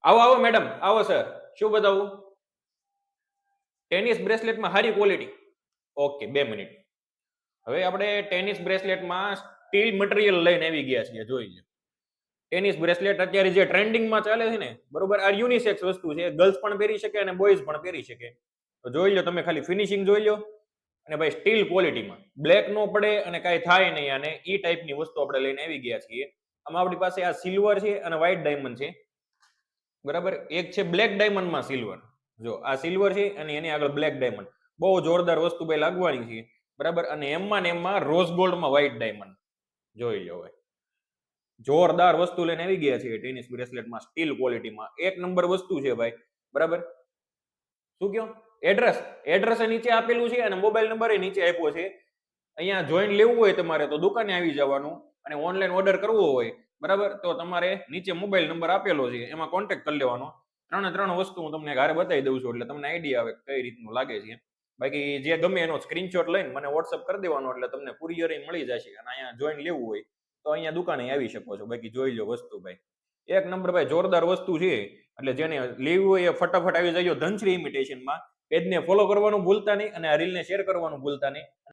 આવો આવો મેડમ, આવો સર. શું બતાવું? ટેનિસ બ્રેસલેટમાં સારી ક્વોલિટી. Okay, 2 minute. હવે આપણે ટેનિસ બ્રેસલેટમાં સ્ટીલ મટીરિયલ લઈને આવી ગયા છીએ. જોઈ લો, ટેનિસ બ્રેસલેટ અત્યારે જે ટ્રેન્ડિંગમાં ચાલે છે ને, બરોબર, આ યુનિસેક્સ વસ્તુ છે. ગર્લ્સ પણ પહેરી શકે અને બોયઝ પણ પહેરી શકે. તો જોઈ લો તમે, ખાલી ફિનિશિંગ જોઈ લો. અને ભાઈ સ્ટીલ ક્વોલિટીમાં, બ્લેક નો પડે અને કાંઈ થાય નહીં. અને ઈ ટાઈપની વસ્તુ આપણે લઈને આવી ગયા છીએ. આમાં આપણી પાસે આ સિલ્વર છે અને વ્હાઇટ ડાયમંડ છે, બરાબર. એક છે બ્લેક ડાયમંડમાં સિલ્વર. જો આ સિલ્વર છે અને એની આગળ બ્લેક ડાયમંડ. બહુ જોરદાર વસ્તુ ભાઈ લાગવાની છે, બરાબર. અને એમાં ને એમાં રોઝ ગોલ્ડમાં વ્હાઇટ ડાયમંડ. જોઈ લો ભાઈ, જોરદાર વસ્તુ લઈને આવી ગયા છે ટેનિસ બ્રેસલેટમાં સ્ટીલ ક્વોલિટીમાં. એક નંબર વસ્તુ છે ભાઈ, બરાબર. શું કયો? એડ્રેસ નીચે આપેલું છે અને મોબાઈલ નંબર એ નીચે આપ્યો છે. અહીંયા જોઈન લેવું હોય તમારે તો દુકાને આવી જવાનું. અને ઓનલાઈન ઓર્ડર કરવો હોય, બરાબર, તો તમારે નીચે મોબાઈલ નંબર આપેલો છે, એમાં કોન્ટેક્ટ કરી લેવાનો. ત્રણ વસ્તુ હું તમને ઘરે બતાવી દઉં છું, એટલે તમને આઈડિયા આવે કઈ રીતનું લાગે છે. બાકી જે ગમે એનો સ્ક્રીનશોટ લઈને મને વોટ્સઅપ કરી દેવાનો, એટલે તમને કુરિયર મળી જશે. અને અહીંયા જોઈન લેવું હોય તો અહીંયા દુકાને આવી શકો છો. બાકી જોઈ લો વસ્તુ ભાઈ, એક નંબર ભાઈ, જોરદાર વસ્તુ છે. એટલે જેને લેવું હોય એ ફટાફટ આવી જાય ધનશ્રી ઇમિટેશનમાં. પેજને ફોલો કરવાનું ભૂલતા નહીં અને આ રીલને શેર કરવાનું ભૂલતા નહીં.